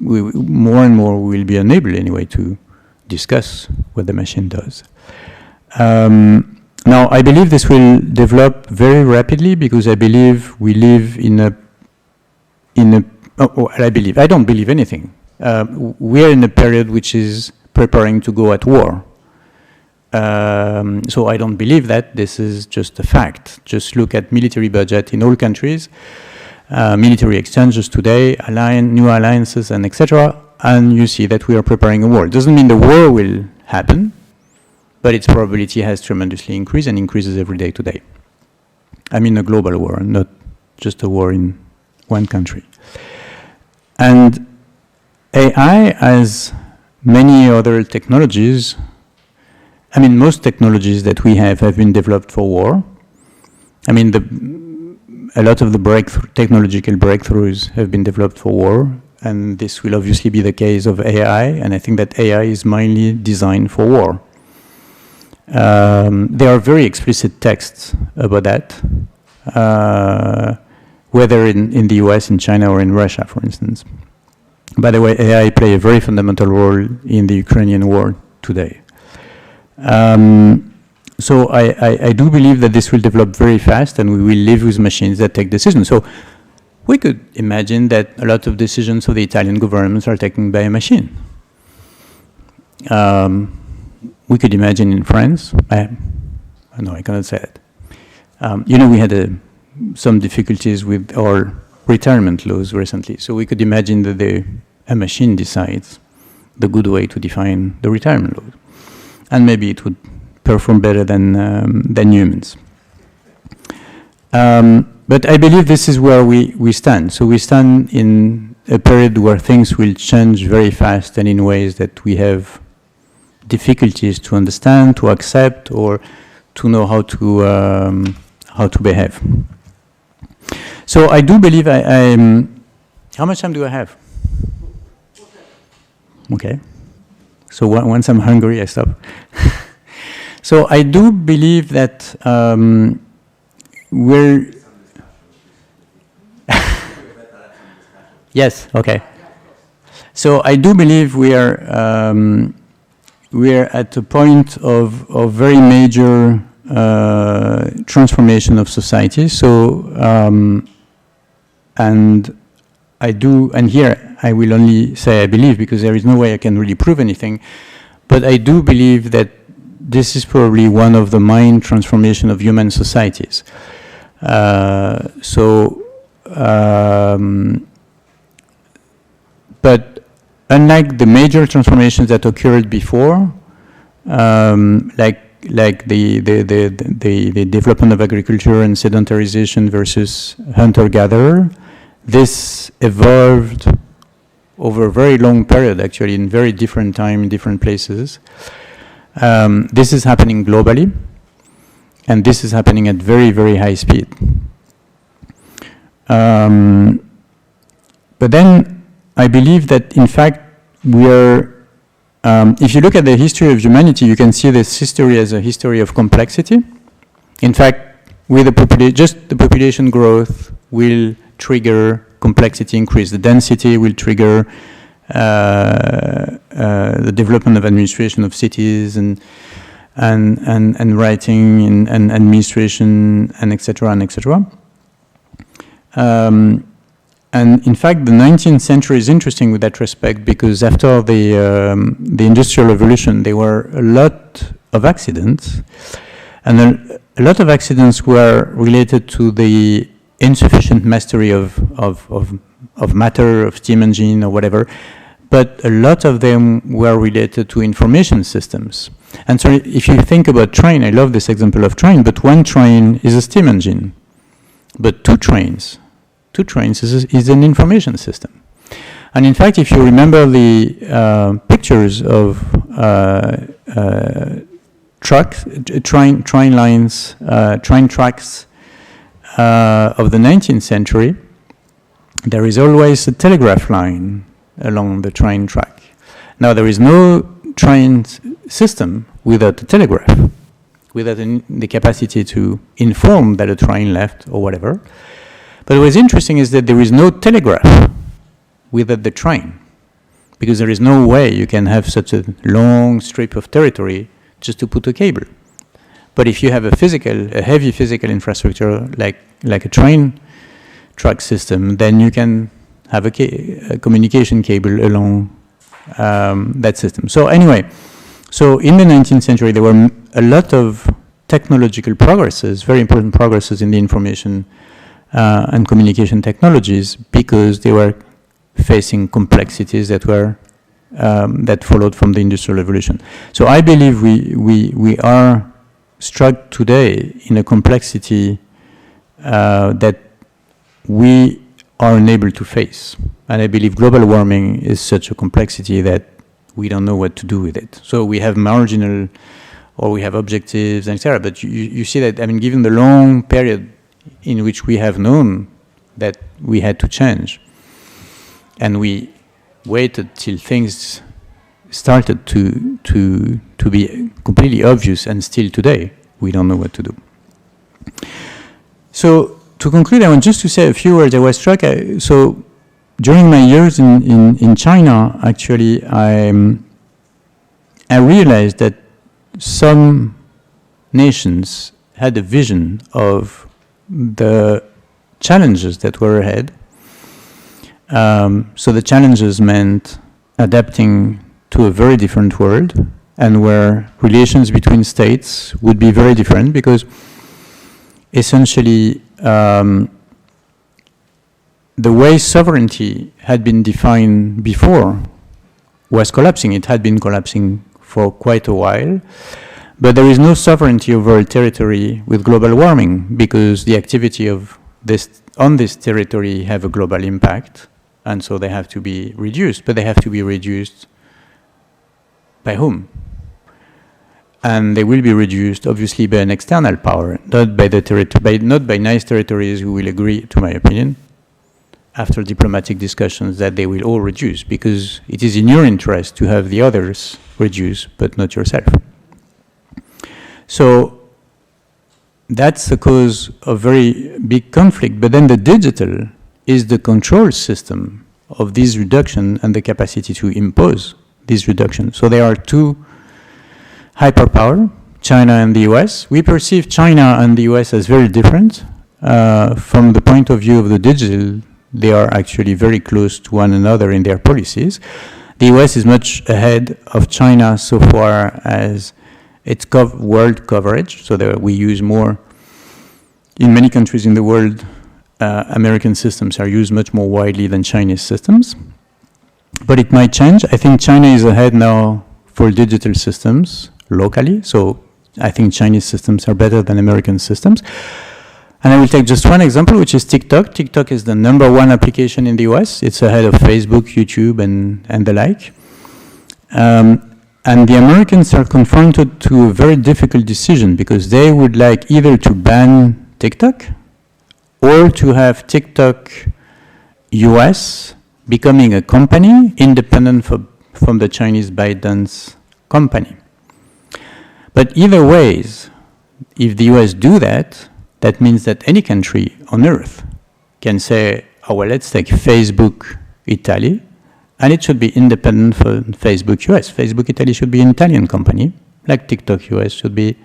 Speaker 2: More and more we will be unable anyway to discuss what the machine does. Now, I believe this will develop very rapidly, because I believe we live I don't believe anything. We are in a period which is preparing to go at war. So I don't believe that. This is just a fact. Just look at military budget in all countries, military exchanges today, new alliances, and etc. And you see that we are preparing a war. It doesn't mean the war will happen, but its probability has tremendously increased and increases every day today. I mean a global war, not just a war in one country. And AI, as many other technologies, most technologies that we have been developed for war. A lot of the technological breakthroughs have been developed for war, and this will obviously be the case of AI, and I think that AI is mainly designed for war. There are very explicit texts about that, whether in the US, in China, or in Russia, for instance. By the way, AI plays a very fundamental role in the Ukrainian war today. So I do believe that this will develop very fast, and we will live with machines that take decisions. So we could imagine that a lot of decisions of the Italian government are taken by a machine. We could imagine in France, no, I cannot say it. We had some difficulties with our retirement laws recently, so we could imagine that a machine decides the good way to define the retirement laws, and maybe it would perform better than humans. But I believe this is where we stand. So we stand in a period where things will change very fast and in ways that we have difficulties to understand, to accept, or to know how to behave. So I do believe how much time do I have? Okay. So once I'm hungry, I stop. So I do believe that we're... Yes, okay. So I do believe we are at a point of very major transformation of society. So, and here I will only say I believe, because there is no way I can really prove anything, but I do believe that this is probably one of the main transformation of human societies. But unlike the major transformations that occurred before, like the development of agriculture and sedentarization versus hunter-gatherer, this evolved over a very long period, actually, in very different time, in different places. This is happening globally, and this is happening at very, very high speed. But then I believe that, in fact, we are, if you look at the history of humanity, you can see this history as a history of complexity. In fact, with just the population growth will trigger complexity increase. The density will trigger the development of administration of cities and writing and administration and etc. and etc. And in fact, the 19th century is interesting with that respect, because after the Industrial Revolution, there were a lot of accidents, and a lot of accidents were related to the insufficient mastery of matter, of steam engine or whatever, but a lot of them were related to information systems. And so if you think about train, I love this example of train, but one train is a steam engine, but two trains is an information system. And in fact, if you remember the pictures of train lines, train tracks of the 19th century, there is always a telegraph line along the train track. Now, there is no train system without a telegraph, without the capacity to inform that a train left or whatever. But what's interesting is that there is no telegraph without the train, because there is no way you can have such a long strip of territory just to put a cable. But if you have a heavy physical infrastructure like a train track system, then you can have a communication cable along that system. So anyway, so in the 19th century, there were a lot of technological progresses, very important progresses in the information and communication technologies, because they were facing complexities that were that followed from the Industrial Revolution. So I believe we are struck today in a complexity that we are unable to face. And I believe global warming is such a complexity that we don't know what to do with it. So we have marginal, or we have objectives, etc. But you see that, I mean, given the long period in which we have known that we had to change, and we waited till things started to be completely obvious, and still today we don't know what to do. So to conclude, I want just to say a few words. I was struck. So during my years in China, actually, I realized that some nations had a vision of the challenges that were ahead, So the challenges meant adapting to a very different world, and where relations between states would be very different, because essentially the way sovereignty had been defined before was collapsing. It had been collapsing for quite a while, but there is no sovereignty over a territory with global warming, because the activity of on this territory have a global impact, and so they have to be reduced, but they have to be reduced by whom? And they will be reduced, obviously, by an external power, not by not by nice territories who will agree, to my opinion, after diplomatic discussions, that they will all reduce, because it is in your interest to have the others reduce, but not yourself. So that's the cause of very big conflict. But then the digital is the control system of this reduction and the capacity to impose this reduction. So there are two hyperpower, China and the US. We perceive China and the US as very different. From the point of view of the digital, they are actually very close to one another in their policies. The US is much ahead of China so far as its world coverage. So we use more, in many countries in the world, American systems are used much more widely than Chinese systems. But it might change. I think China is ahead now for digital systems locally. So I think Chinese systems are better than American systems. And I will take just one example, which is TikTok. TikTok is the #1 application in the US. It's ahead of Facebook, YouTube, and the like. And the Americans are confronted to a very difficult decision, because they would like either to ban TikTok or to have TikTok US becoming a company independent from the Chinese ByteDance company. But either ways, if the US do that, that means that any country on earth can say, oh, well, let's take Facebook Italy, and it should be independent from Facebook US. Facebook Italy should be an Italian company, like TikTok US should be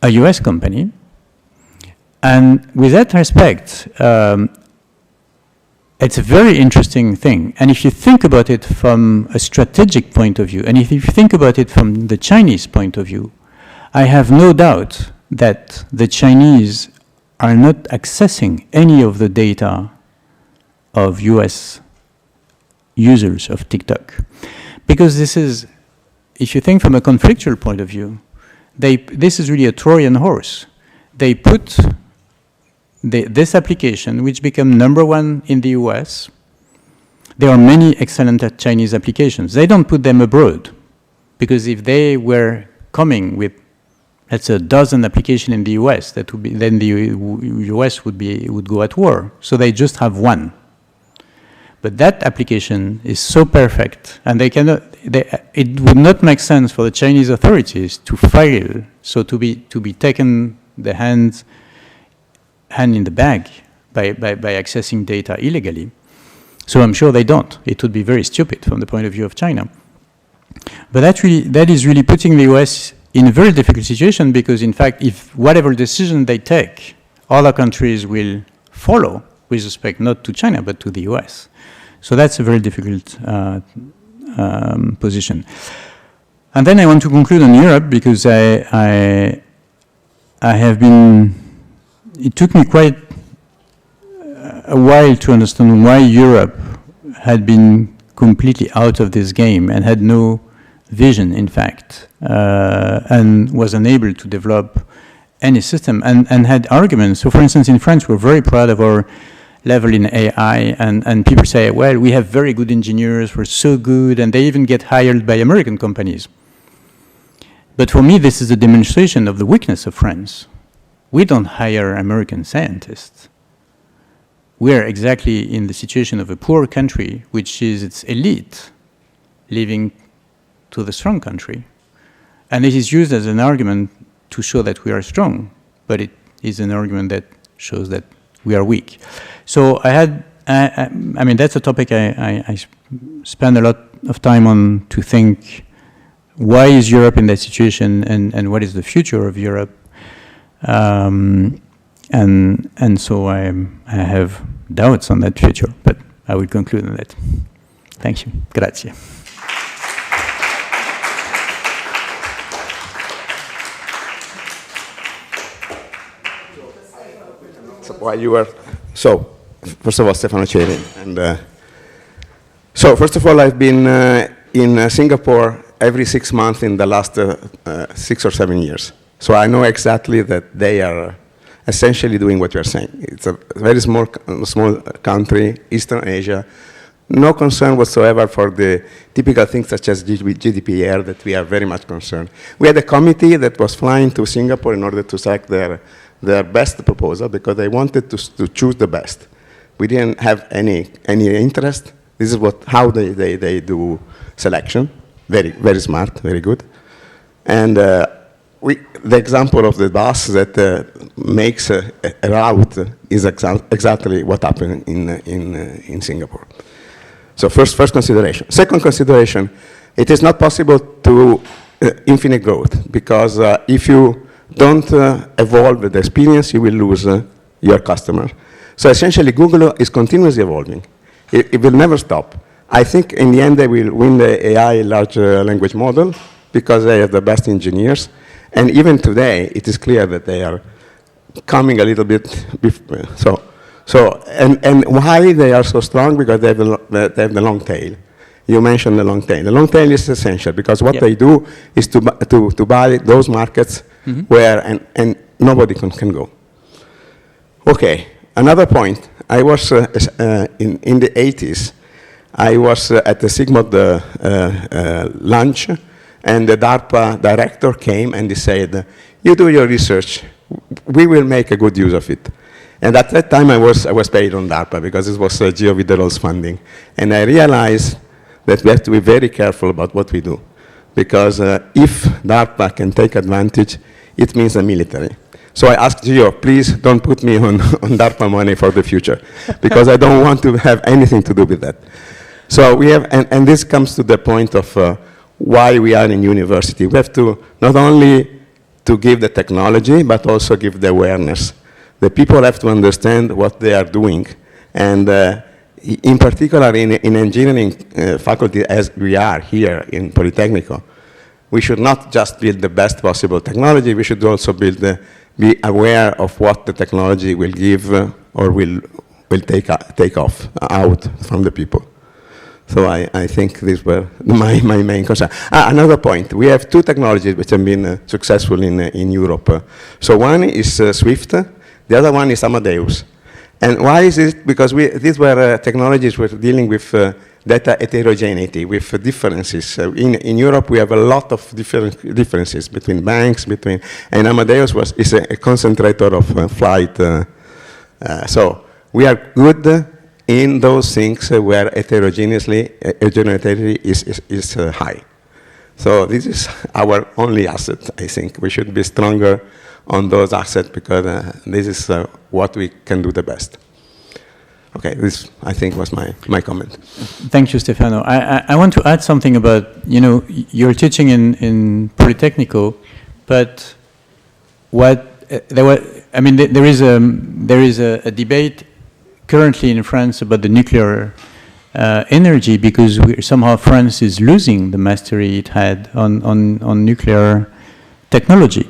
Speaker 2: a US company. And with that respect, it's a very interesting thing. And if you think about it from a strategic point of view, and if you think about it from the Chinese point of view, I have no doubt that the Chinese are not accessing any of the data of US users of TikTok. Because this is, if you think from a conflictual point of view, this is really a Trojan horse. They put this application, which became #1 in the US. There are many excellent Chinese applications. They don't put them abroad, because if they were coming with, let's say, a dozen applications in the US, that would be, then the US would go at war. So they just have one. But that application is so perfect, and it would not make sense for the Chinese authorities to fail, so to be taken the hand in the bag by accessing data illegally. So I'm sure they don't. It would be very stupid from the point of view of China. But that is really putting the US in a very difficult situation, because in fact, if whatever decision they take, other countries will follow, with respect not to China, but to the US. So that's a very difficult position. And then I want to conclude on Europe, because I have been, it took me quite a while to understand why Europe had been completely out of this game and had no vision, in fact, and was unable to develop any system, and had arguments. So for instance, in France, we're very proud of our level in AI, and people say, well, we have very good engineers, we're so good, and they even get hired by American companies. But for me, this is a demonstration of the weakness of France. We don't hire American scientists. We're exactly in the situation of a poor country, which is its elite leaving to the strong country. And it is used as an argument to show that we are strong, but it is an argument that shows that we are weak. So I mean, that's a topic I spend a lot of time on, to think, why is Europe in that situation, and what is the future of Europe? And so I have doubts on that future, but I will conclude on that. Thank you. Grazie.
Speaker 3: While you were, so first of all, Stefano Ceri, and so first of all, I've been in Singapore every 6 months in the last 6 or 7 years. So I know exactly that they are essentially doing what you're saying. It's a very small country, Eastern Asia, no concern whatsoever for the typical things such as GDPR that we are very much concerned. We had a committee that was flying to Singapore in order to select their best proposal because they wanted to choose the best. We didn't have any interest. This is how they do selection. Very, very smart, very good. And the example of the bus that makes a route is exactly what happened in Singapore. So first consideration. Second consideration, it is not possible to infinite growth because if you don't evolve the experience, you will lose your customer. So essentially, Google is continuously evolving. It will never stop. I think in the end they will win the AI large language model because they have the best engineers. And even today, it is clear that they are coming a little bit. And why they are so strong? Because they have the long tail. You mentioned the long tail. The long tail is essential because what they do is to buy those markets where and nobody can go. Okay, another point. I was in the 80s. I was at the Sigmod lunch, and the DARPA director came and he said, "You do your research. We will make a good use of it." And at that time, I was paid on DARPA because it was Gio Widerol's funding, and I realized that we have to be very careful about what we do, because if DARPA can take advantage, it means the military. So I asked Gio, please don't put me on DARPA money for the future, because I don't want to have anything to do with that. So we have, and this comes to the point of why we are in university. We have to not only to give the technology, but also give the awareness. The people have to understand what they are doing, and in particular in engineering faculty, as we are here in Politecnico, we should not just build the best possible technology, we should also be aware of what the technology will give or will take off out from the people. So I think these were my main concern. Another point, we have two technologies which have been successful in Europe. So one is Swift, the other one is Amadeus. And why is it? Because these were technologies were dealing with data heterogeneity, with differences. In Europe, we have a lot of differences between banks, and Amadeus is a concentrator of flight. So we are good in those things where heterogeneity is high. So this is our only asset, I think. We should be stronger on those assets because this is what we can do the best. Okay, this I think was my comment.
Speaker 2: Thank you, Stefano. I want to add something about, you're teaching in Politecnico, but there is a debate currently in France about the nuclear energy, because somehow France is losing the mastery it had on nuclear technology.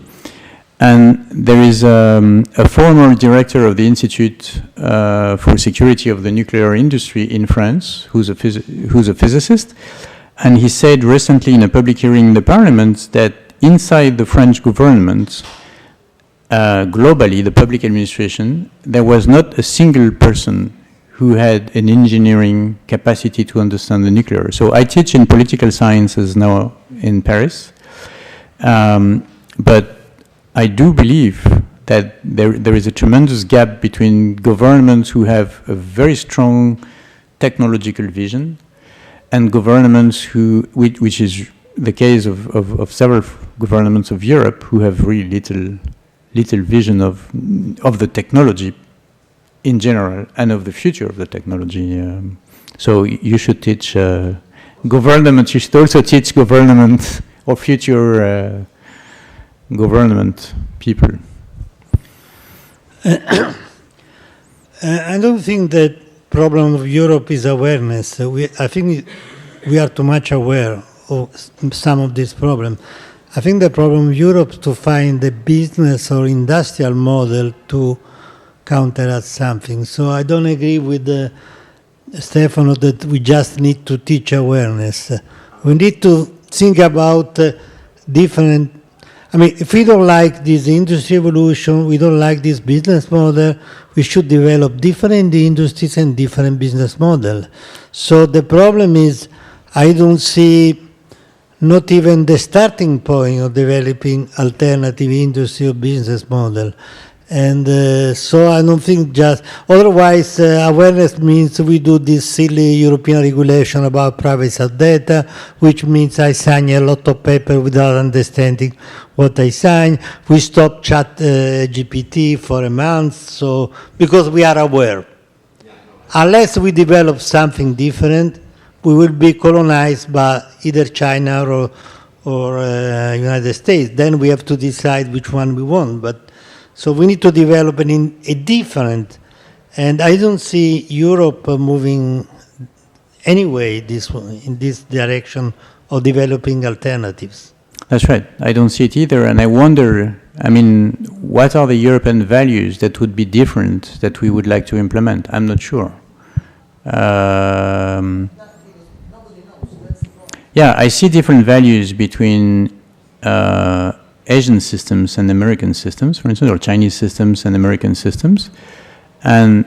Speaker 2: And there is a former director of the Institute for Security of the Nuclear Industry in France, who's a physicist, and he said recently in a public hearing in the Parliament that inside the French government, globally, the public administration, there was not a single person who had an engineering capacity to understand the nuclear. So I teach in political sciences now in Paris, but I do believe that there is a tremendous gap between governments who have a very strong technological vision and governments which is the case of several governments of Europe, who have really little vision of the technology in general and of the future of the technology. So you should teach government. You should also teach government or future government people.
Speaker 4: I don't think that problem of Europe is awareness. I think we are too much aware of some of this problem. I think the problem of Europe is to find a business or industrial model to counteract something. So I don't agree with Stefano that we just need to teach awareness. We need to think about different. I mean, if we don't like this industry evolution, we don't like this business model, we should develop different industries and different business model. So the problem is, I don't see not even the starting point of developing alternative industry or business model. And so I don't think just, otherwise awareness means we do this silly European regulation about privacy of data, which means I sign a lot of paper without understanding what I sign. We stop chat GPT for a month, so because we are aware. Unless we develop something different, we will be colonized by either China or United States. Then we have to decide which one we want. But so we need to develop a different, and I don't see Europe moving anyway in this direction of developing alternatives.
Speaker 2: That's right. I don't see it either, and I wonder, I mean, what are the European values that would be different that we would like to implement? I'm not sure. Yeah, I see different values between Asian systems and American systems, for instance, or Chinese systems and American systems, and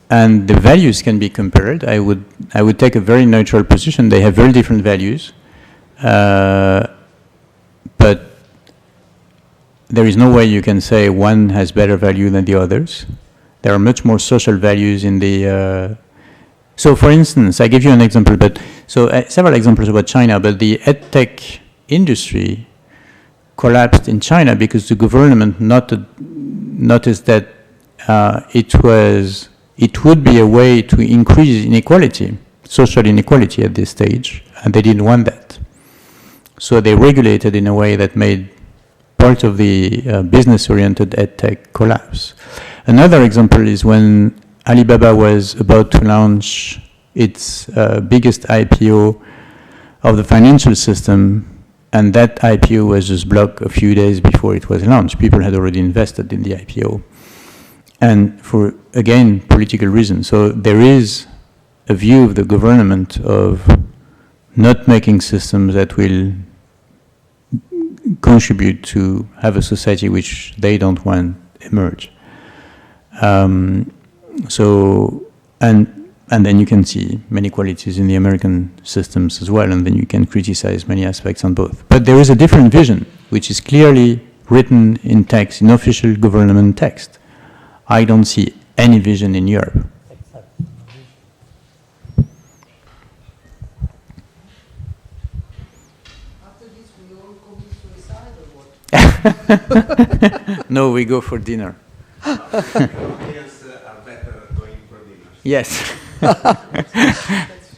Speaker 2: the values can be compared. I would take a very neutral position. They have very different values, but there is no way you can say one has better value than the others. There are much more social values in the. So, for instance, I give you an example, but several examples about China, but the edtech industry collapsed in China because the government noticed that it would be a way to increase inequality, social inequality at this stage, and they didn't want that. So they regulated in a way that made part of the business-oriented edtech collapse. Another example is when Alibaba was about to launch its biggest IPO of the financial system, and that IPO was just blocked a few days before it was launched. People had already invested in the IPO. And for, again, political reasons. So there is a view of the government of not making systems that will contribute to have a society which they don't want emerge. And then you can see many qualities in the American systems as well, and then you can criticize many aspects on both. But there is a different vision, which is clearly written in text, in official government text. I don't see any vision in Europe.
Speaker 1: After this, we all commit suicide or what?
Speaker 2: No, we go for dinner.
Speaker 3: Europeans are better going for dinner.
Speaker 2: Yes.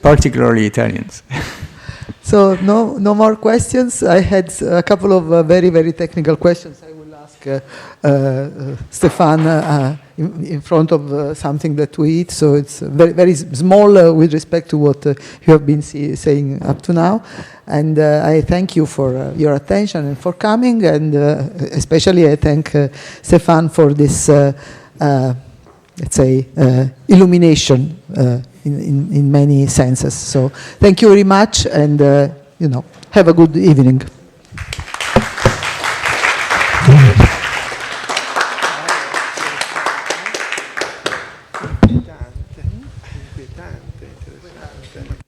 Speaker 2: Particularly Italians.
Speaker 1: So no more questions. I had a couple of very, very technical questions. I will ask Stephane in front of something that we eat. So it's very, very small with respect to what you have been saying up to now. And I thank you for your attention and for coming. And especially I thank Stephane for this let's say, illumination in many senses. So thank you very much, and have a good evening.